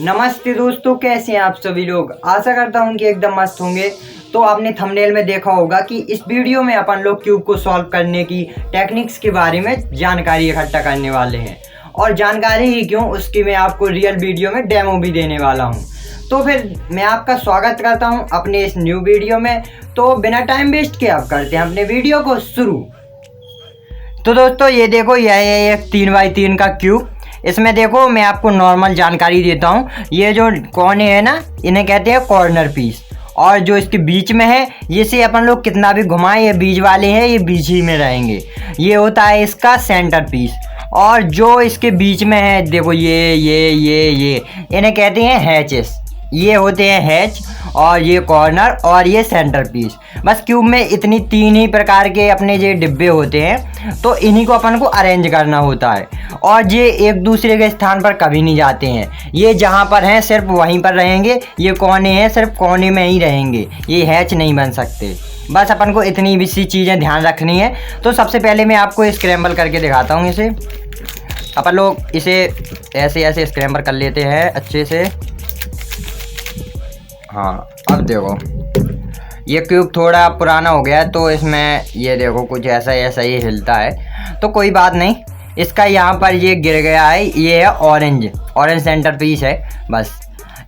नमस्ते दोस्तों, कैसे हैं आप सभी लोग। आशा करता हूं कि एकदम मस्त होंगे। तो आपने थंबनेल में देखा होगा कि इस वीडियो में अपन लोग क्यूब को सॉल्व करने की टेक्निक्स के बारे में जानकारी इकट्ठा करने वाले हैं। और जानकारी ही क्यों, उसकी मैं आपको रियल वीडियो में डेमो भी देने वाला हूं। तो फिर मैं आपका स्वागत करता हूं अपने इस न्यू वीडियो में। तो बिना टाइम वेस्ट किए आप करते हैं अपने वीडियो को शुरू। तो दोस्तों ये देखो, यह है एक 3x3 का क्यूब। इसमें देखो मैं आपको नॉर्मल जानकारी देता हूँ। ये जो कोने हैं ना, इन्हें कहते हैं कॉर्नर पीस। और जो इसके बीच में है, ये से अपन लोग कितना भी घुमाएं, ये बीच वाले हैं, ये बीच ही में रहेंगे। ये होता है इसका सेंटर पीस। और जो इसके बीच में है, देखो ये इन्हें कहते हैं हैचेस। ये होते हैं हैच, और ये कॉर्नर, और ये सेंटर पीस। बस क्यूब में इतनी 3 ही प्रकार के अपने ये डिब्बे होते हैं। तो इन्हीं को अपन को अरेंज करना होता है। और ये एक दूसरे के स्थान पर कभी नहीं जाते हैं। ये जहाँ पर हैं सिर्फ वहीं पर रहेंगे। ये कोने हैं, सिर्फ कोने में ही रहेंगे। ये हैच नहीं बन सकते। बस अपन को इतनी भी सी चीज़ें ध्यान रखनी है। तो सबसे पहले मैं आपको स्क्रैम्बल करके दिखाता हूँ। इसे अपन लोग इसे ऐसे ऐसे स्क्रैम्बल कर लेते हैं अच्छे से। हाँ, अब देखो ये क्यूब थोड़ा पुराना हो गया है, तो इसमें ये देखो कुछ ऐसा ही हिलता है। तो कोई बात नहीं, इसका यहाँ पर ये गिर गया है। ये है ऑरेंज सेंटर पीस है। बस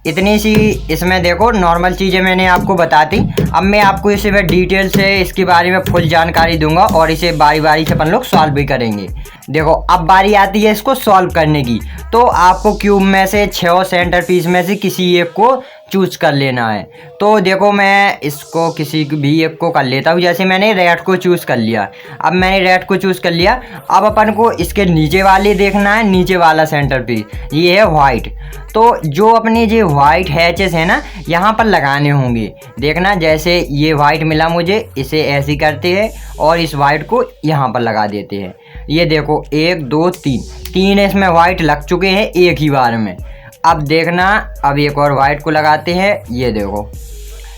इतनी सी इसमें देखो नॉर्मल चीज़ें मैंने आपको बताती। अब मैं आपको इसे मैं डिटेल से इसके बारे में फुल जानकारी दूंगा, और इसे बारी बारी से अपन लोग सॉल्व भी करेंगे। देखो अब बारी आती है इसको सॉल्व करने की। तो आपको क्यूब में से 6 सेंटर पीस में से किसी एक को चूज कर लेना है। तो देखो मैं इसको किसी भी एक को कर लेता हूँ। जैसे मैंने रेड को चूज़ कर लिया। अब मैंने रेड को चूज़ कर लिया। अब अपन को इसके नीचे वाले देखना है, नीचे वाला सेंटर पीस ये है वाइट। तो जो अपने ये वाइट हैचेस है ना, यहाँ पर लगाने होंगे। देखना जैसे ये वाइट मिला मुझे, इसे ऐसे ही करते हैं और इस वाइट को यहाँ पर लगा देते हैं। ये देखो 1 2 3 इसमें वाइट लग चुके हैं एक ही बार में। अब देखना, अब एक और वाइट को लगाते हैं। ये देखो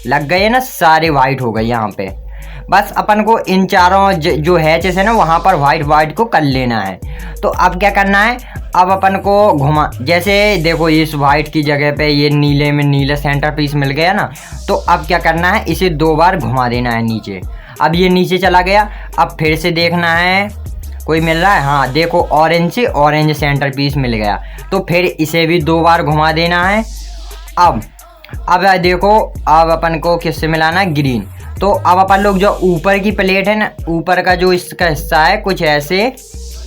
लग गए ना, सारे वाइट हो गए यहाँ पे। बस अपन को इन चारों जो हैचेस है ना, वहाँ पर वाइट को कर लेना है। तो अब क्या करना है, अब अपन को घुमा। जैसे देखो इस वाइट की जगह पे ये नीले में नीला सेंटर पीस मिल गया ना। तो अब क्या करना है, इसे 2 बार घुमा देना है नीचे। अब ये नीचे चला गया। अब फिर से देखना है कोई मिल रहा है। हाँ देखो ऑरेंज से ऑरेंज सेंटर पीस मिल गया। तो फिर इसे भी 2 बार घुमा देना है। अब देखो अब अपन को किससे मिलाना है, ग्रीन। तो अब अपन लोग जो ऊपर की प्लेट है ना, ऊपर का जो इसका हिस्सा है, कुछ ऐसे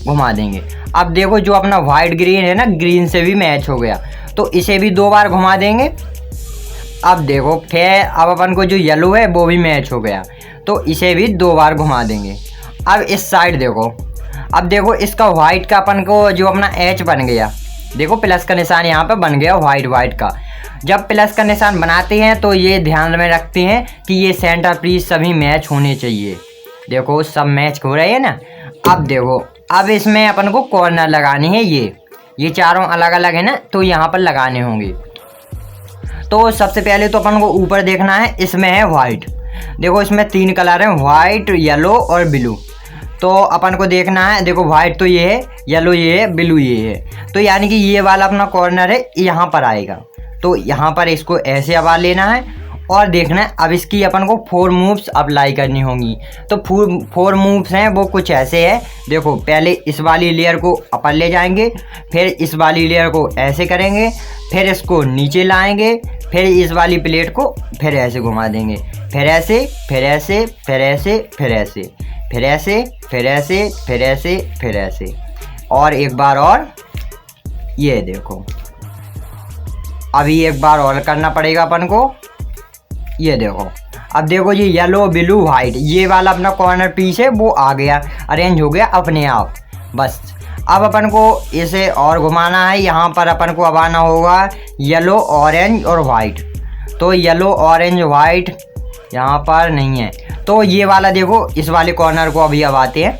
घुमा देंगे। अब देखो जो अपना वाइट ग्रीन है ना, ग्रीन से भी मैच हो गया। तो इसे भी 2 बार घुमा देंगे। अब देखो फिर अब अपन को जो येलो है वो भी मैच हो गया। तो इसे भी 2 बार घुमा देंगे। अब इस साइड देखो, अब देखो इसका वाइट का अपन को जो अपना एच बन गया, देखो प्लस का निशान यहाँ पे बन गया वाइट का। जब प्लस का निशान बनाते हैं तो ये ध्यान में रखते हैं कि ये सेंटर पीस सभी मैच होने चाहिए। देखो सब मैच हो रहे हैं ना। अब देखो अब इसमें अपन को कॉर्नर लगाने हैं। ये चारों अलग अलग है ना, तो यहाँ पर लगाने होंगे। तो सबसे पहले तो अपन को ऊपर देखना है, इसमें है वाइट। देखो इसमें 3 कलर हैं, वाइट येलो और ब्लू। तो अपन को देखना है, देखो वाइट तो ये है, येलो ये है, ब्लू ये है। तो यानी कि ये वाला अपना कॉर्नर है, यहाँ पर आएगा। तो यहाँ पर इसको ऐसे आवाज लेना है और देखना है। अब इसकी अपन को 4 मूव्स अप्लाई करनी होंगी। तो 4 मूव्स हैं, वो कुछ ऐसे है। देखो पहले इस वाली लेयर को अपर ले जाएंगे, फिर इस वाली लेयर को ऐसे करेंगे, फिर इसको नीचे लाएंगे, फिर इस वाली प्लेट को फिर ऐसे घुमा देंगे, फिर ऐसे, फिर ऐसे, फिर ऐसे, फिर ऐसे, फिर ऐसे, फिर ऐसे, फिर ऐसे, फिर ऐसे, और एक बार और। ये देखो अभी एक बार और करना पड़ेगा अपन को। ये देखो अब देखो ये येलो ब्लू वाइट ये वाला अपना कॉर्नर पीस है, वो आ गया, अरेंज हो गया अपने आप। बस अब अपन को इसे और घुमाना है। यहाँ पर अपन को अब आना होगा येलो ऑरेंज और वाइट। तो येलो ऑरेंज वाइट यहाँ पर नहीं है। तो ये वाला देखो, इस वाले कॉर्नर को अभी अब आते हैं।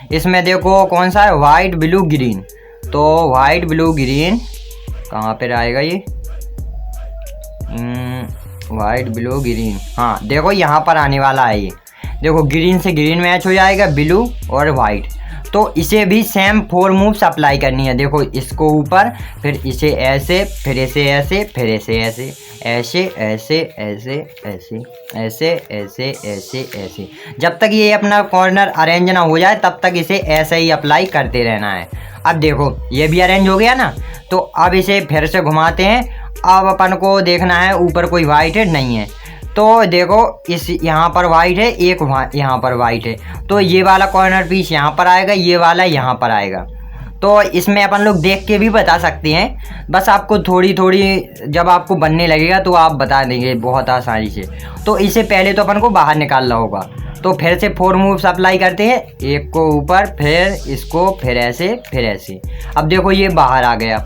इसमें देखो कौन सा है, वाइट ब्लू ग्रीन। तो वाइट ब्लू ग्रीन कहाँ पर आएगा ये, वाइट ब्लू ग्रीन। हाँ देखो यहाँ पर आने वाला है ये। देखो ग्रीन से ग्रीन मैच हो जाएगा, ब्लू और वाइट। तो इसे भी सेम 4 मूव्स अप्लाई करनी है। देखो इसको ऊपर, फिर इसे ऐसे, फिर इसे ऐसे, फिर इसे ऐसे, ऐसे ऐसे ऐसे ऐसे ऐसे ऐसे ऐसे ऐसे, जब तक ये अपना कॉर्नर अरेंज ना हो जाए तब तक इसे ऐसे ही अप्लाई करते रहना है। अब देखो ये भी अरेंज हो गया ना, तो अब इसे फिर से घुमाते हैं। अब अपन को देखना है ऊपर कोई वाइट है नहीं है, तो देखो इस यहाँ पर वाइट है, एक यहाँ पर वाइट है, तो ये वाला कॉर्नर पीस यहाँ पर आएगा, ये वाला यहाँ पर आएगा। तो इसमें अपन लोग देख के भी बता सकते हैं, बस आपको थोड़ी थोड़ी जब आपको बनने लगेगा तो आप बता देंगे बहुत आसानी से। तो इसे पहले तो अपन को बाहर निकालना होगा, तो फिर से 4 मूव्स अप्लाई करते हैं, एक को ऊपर, फिर इसको, फिर ऐसे, फिर ऐसे। अब देखो ये बाहर आ गया।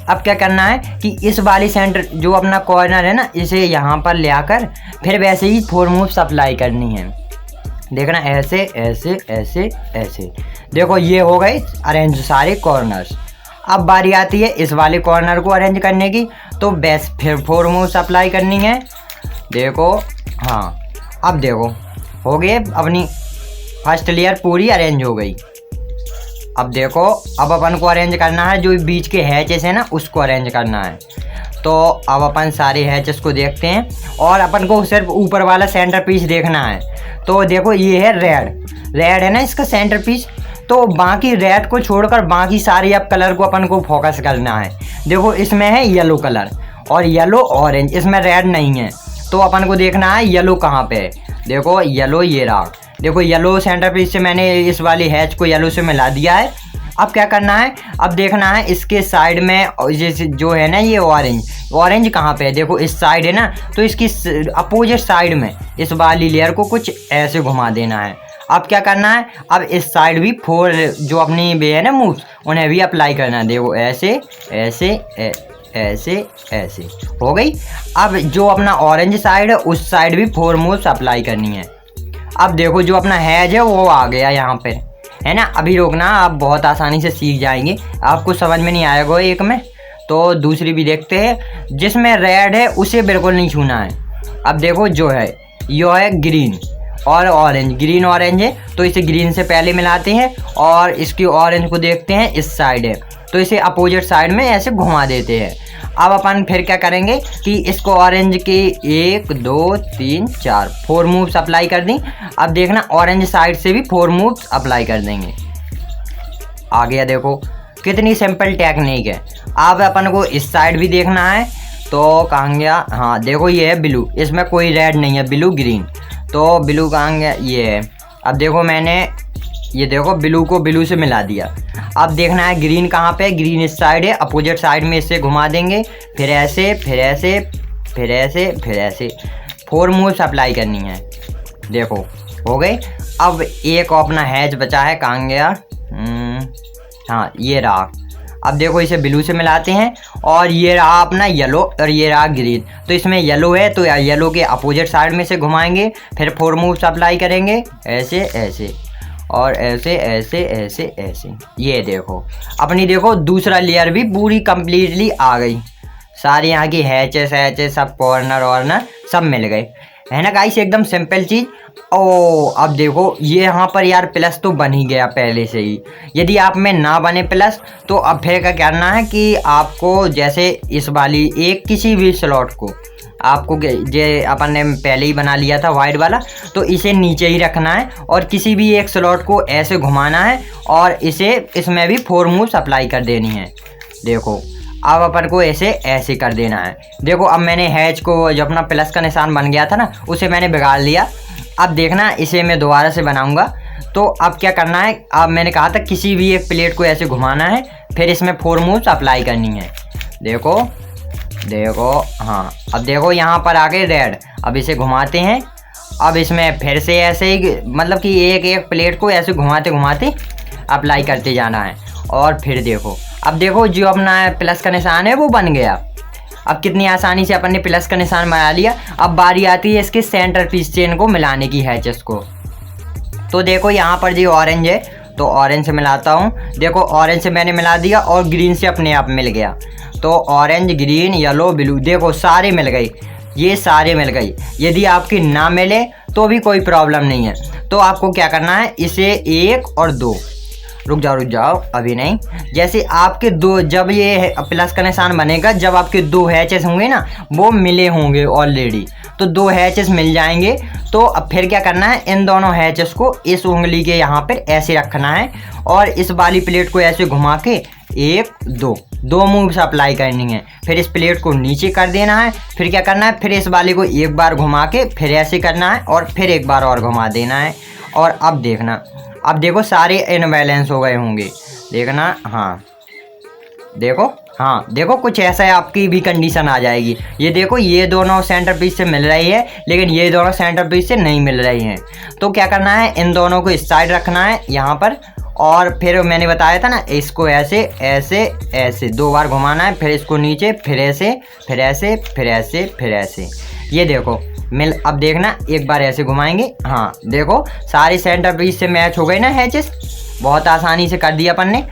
अब क्या करना है कि इस वाली सेंटर जो अपना कॉर्नर है ना, इसे यहाँ पर ले आकर फिर वैसे ही 4 मूव्स अप्लाई करनी है। देखना ऐसे ऐसे ऐसे ऐसे, देखो ये हो गए अरेंज सारे कॉर्नर्स। अब बारी आती है इस वाले कॉर्नर को अरेंज करने की, तो बस फिर 4 मूव्स अप्लाई करनी है। देखो हाँ, अब देखो हो गए, अपनी फर्स्ट लेयर पूरी अरेंज हो गई। अब देखो अब अपन को अरेंज करना है जो बीच के हैचेस है ना, उसको अरेंज करना है। तो अब अपन सारे हैचेस को देखते हैं और अपन को सिर्फ ऊपर वाला सेंटर पीस देखना है। तो देखो ये है रेड है ना इसका सेंटर पीस, तो बाकी रेड को छोड़कर बाकी सारे अब कलर को अपन को फोकस करना है। देखो इसमें है येलो कलर और येलो ऑरेंज, इसमें रेड नहीं है, तो अपन को देखना है येलो कहाँ पे है। देखो येलो ये रहा, देखो येलो सेंटर पीस से मैंने इस वाली हैच को येलो से मिला दिया है। अब क्या करना है, अब देखना है इसके साइड में जैसे जो है ना ये ऑरेंज कहाँ पे है। देखो इस साइड है ना, तो इसकी अपोजिट साइड में इस वाली लेयर को कुछ ऐसे घुमा देना है। अब क्या करना है, अब इस साइड भी 4 जो अपनी वे है ना मूव्स, उन्हें भी अप्लाई करना है। देखो ऐसे ऐसे ऐसे ऐसे हो गई। अब जो अपना ऑरेंज साइड है उस साइड भी 4 मूव्स अप्लाई करनी है। अब देखो जो अपना हैज है वो आ गया यहाँ पे, है ना। अभी रोकना, आप बहुत आसानी से सीख जाएंगे, आपको समझ में नहीं आएगा एक में। तो दूसरी भी देखते हैं, जिसमें रेड है उसे बिल्कुल नहीं छूना है। अब देखो जो है यो है ग्रीन और ऑरेंज, ग्रीन ऑरेंज है, तो इसे ग्रीन से पहले मिलाते हैं और इसकी ऑरेंज को देखते हैं इस साइड है, तो इसे अपोजिट साइड में ऐसे घुमा देते हैं। अब अपन फिर क्या करेंगे कि इसको ऑरेंज के 1 2 3 4 मूव्स अप्लाई कर दी। अब देखना ऑरेंज साइड से भी 4 मूव्स अप्लाई कर देंगे। आ गया, देखो कितनी सिंपल टेक्निक है। अब अपन को इस साइड भी देखना है, तो कहाँ गया, हाँ देखो ये है ब्लू, इसमें कोई रेड नहीं है, ब्लू ग्रीन, तो ब्लू कहाँ गया, ये है। अब देखो मैंने ये देखो ब्लू को ब्लू से मिला दिया। अब देखना है ग्रीन कहाँ पे, ग्रीन इस साइड है, अपोजिट साइड में इसे घुमा देंगे, फिर ऐसे फिर ऐसे फिर ऐसे फिर ऐसे 4 मूव्स अप्लाई करनी है। देखो हो गए। अब एक अपना हैज बचा है, कहाँ गया, हाँ ये रहा। अब देखो इसे ब्लू से मिलाते हैं और ये रहा अपना येलो और ये रहा ग्रीन, तो इसमें येलो है तो येलो के अपोजिट साइड में से घुमाएंगे, फिर 4 मूव्स अप्लाई करेंगे, ऐसे ऐसे और ऐसे ऐसे ऐसे ऐसे। ये देखो अपनी देखो दूसरा लेयर भी पूरी कंप्लीटली आ गई, सारे यहाँ की हैचेस सब कॉर्नर सब मिल गए, है ना गाइस, एकदम सिंपल चीज़। ओ अब देखो ये यहाँ पर यार प्लस तो बन ही गया पहले से ही। यदि आप में ना बने प्लस तो अब फिर क्या करना है कि आपको जैसे इस वाली एक किसी भी स्लॉट को आपको जे अपन ने पहले ही बना लिया था वाइट वाला, तो इसे नीचे ही रखना है और किसी भी एक स्लॉट को ऐसे घुमाना है और इसे इसमें भी 4 मूव्स अप्लाई कर देनी है। देखो अब अपन को ऐसे कर देना है। देखो अब मैंने हैच को जो अपना प्लस का निशान बन गया था ना, उसे मैंने बिगाड़ लिया। अब देखना इसे मैं दोबारा से बनाऊंगा, तो अब क्या करना है, अब मैंने कहा था किसी भी एक प्लेट को ऐसे घुमाना है, फिर इसमें 4 मूव्स अप्लाई करनी है। देखो हाँ, अब देखो यहाँ पर आ गए रेड, अब इसे घुमाते हैं। अब इसमें फिर से ऐसे ही मतलब कि एक एक प्लेट को ऐसे घुमाते घुमाते अप्लाई करते जाना है। और फिर देखो अब देखो जो अपना प्लस का निशान है वो बन गया। अब कितनी आसानी से अपन ने प्लस का निशान बना लिया। अब बारी आती है इसके सेंटर पीस चेन को मिलाने की, हैचेस को। तो देखो यहाँ पर जो ऑरेंज है तो ऑरेंज से मिलाता हूँ। देखो ऑरेंज से मैंने मिला दिया और ग्रीन से अपने आप मिल गया, तो ऑरेंज ग्रीन येलो ब्लू देखो सारे मिल गई, ये सारे मिल गई। यदि आपकी ना मिले तो भी कोई प्रॉब्लम नहीं है, तो आपको क्या करना है, इसे 1 और 2 रुक जाओ अभी नहीं। जैसे आपके दो, जब ये प्लस का निशान बनेगा जब आपके 2 हैचेस होंगे ना, वो मिले होंगे ऑलरेडी, तो 2 हैचेस मिल जाएंगे। तो अब फिर क्या करना है, इन दोनों हैचेस को इस उंगली के यहाँ पर ऐसे रखना है और इस वाली प्लेट को ऐसे घुमा के 1 2 मूव्स अप्लाई करनी है। फिर इस प्लेट को नीचे कर देना है। फिर क्या करना है, फिर इस वाली को एक बार घुमा के फिर ऐसे करना है और फिर एक बार और घुमा देना है। और अब देखना, अब देखो सारे इनबैलेंस हो गए होंगे, देखना। हाँ देखो कुछ ऐसा है, आपकी भी कंडीशन आ जाएगी। ये देखो ये दोनों सेंटर पीस से मिल रही है, लेकिन ये दोनों सेंटर पीस से नहीं मिल रही हैं। तो क्या करना है, इन दोनों को इस साइड रखना है यहाँ पर, और फिर मैंने बताया था ना, इसको ऐसे ऐसे ऐसे 2 बार घुमाना है, फिर इसको नीचे, फिर ऐसे फिर ऐसे फिर ऐसे फिर ऐसे। ये देखो मिल, अब देखना एक बार ऐसे घुमाएंगे। हाँ देखो सारे सेंटर पीस से मैच हो गए ना हैचेस, बहुत आसानी से कर दिया अपन ने।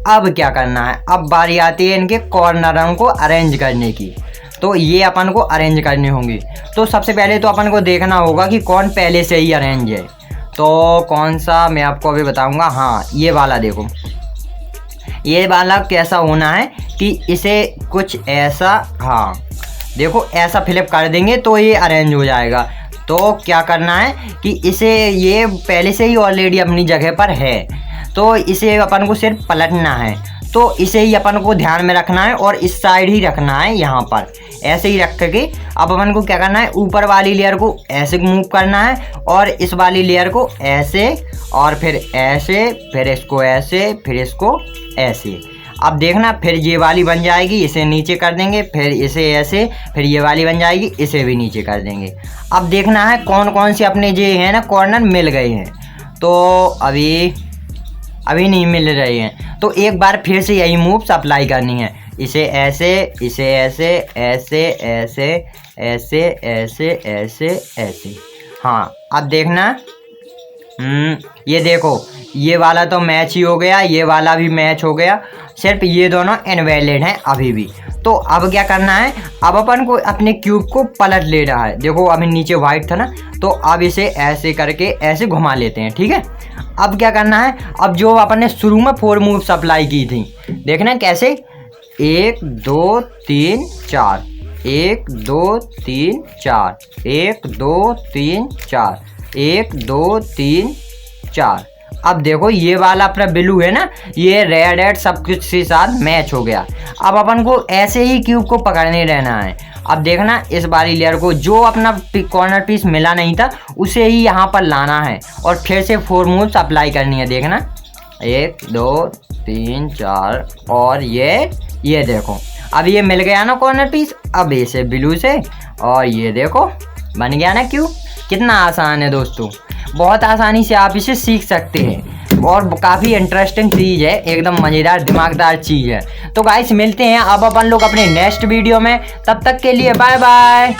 अब क्या करना है, अब बारी आती है इनके कॉर्नरों को अरेंज करने की। तो ये अपन को अरेंज करने होंगे। तो सबसे पहले तो अपन को देखना होगा कि कौन पहले से ही अरेंज है। तो कौन सा मैं आपको अभी बताऊंगा। हाँ ये वाला देखो, ये वाला कैसा होना है कि इसे कुछ ऐसा, हाँ देखो ऐसा फ्लिप कर देंगे तो ये अरेंज हो जाएगा। तो क्या करना है कि इसे, ये पहले से ही ऑलरेडी अपनी जगह पर है, तो इसे अपन को सिर्फ पलटना है। तो इसे ही अपन को ध्यान में रखना है और इस साइड ही रखना है, यहाँ पर ऐसे ही रख के अब अपन को क्या करना है, ऊपर वाली लेयर को ऐसे मूव करना है और इस वाली लेयर को ऐसे, और फिर ऐसे, फिर इसको ऐसे, फिर इसको ऐसे। अब देखना फिर ये वाली बन जाएगी, इसे नीचे कर देंगे, फिर इसे ऐसे, फिर ये वाली बन जाएगी, इसे भी नीचे कर देंगे। अब देखना है कौन कौन से अपने जो है ना कॉर्नर मिल गए हैं। तो अभी नहीं मिल रहे हैं, तो एक बार फिर से यही मूव्स अप्लाई करनी है। इसे ऐसे, इसे ऐसे, ऐसे ऐसे ऐसे ऐसे ऐसे ऐसे। हाँ अब देखना, ये देखो ये वाला तो मैच ही हो गया, ये वाला भी मैच हो गया, सिर्फ ये दोनों इनवैलिड हैं अभी भी। तो अब क्या करना है, अब अपन को अपने क्यूब को पलट लेना है। देखो अभी नीचे वाइट था ना, तो अब इसे ऐसे करके ऐसे घुमा लेते हैं, ठीक है। अब क्या करना है, अब जो अपन ने शुरू में 4 मूव्स अप्लाई की थी, देखना कैसे, 1 2 3 4, 1 2 3 4, 1 2 3 4, 1 2 3 4। अब देखो ये वाला अपना ब्लू है ना, ये रेड रेड सब कुछ के साथ मैच हो गया। अब अपन को ऐसे ही क्यूब को पकड़ने रहना है। अब देखना इस वाली लेयर को, जो अपना कॉर्नर पीस मिला नहीं था उसे ही यहाँ पर लाना है और फिर से 4 मूव्स अप्लाई करनी है। देखना 1 2 3 4, और ये देखो अब ये मिल गया ना कॉर्नर पीस। अब इसे ब्लू से, और ये देखो बन गया ना क्यूब। कितना आसान है दोस्तों, बहुत आसानी से आप इसे सीख सकते हैं और काफ़ी इंटरेस्टिंग चीज़ है, एकदम मज़ेदार दिमागदार चीज़ है। तो गाइस मिलते हैं अब अपन लोग अपने नेक्स्ट वीडियो में, तब तक के लिए बाय बाय।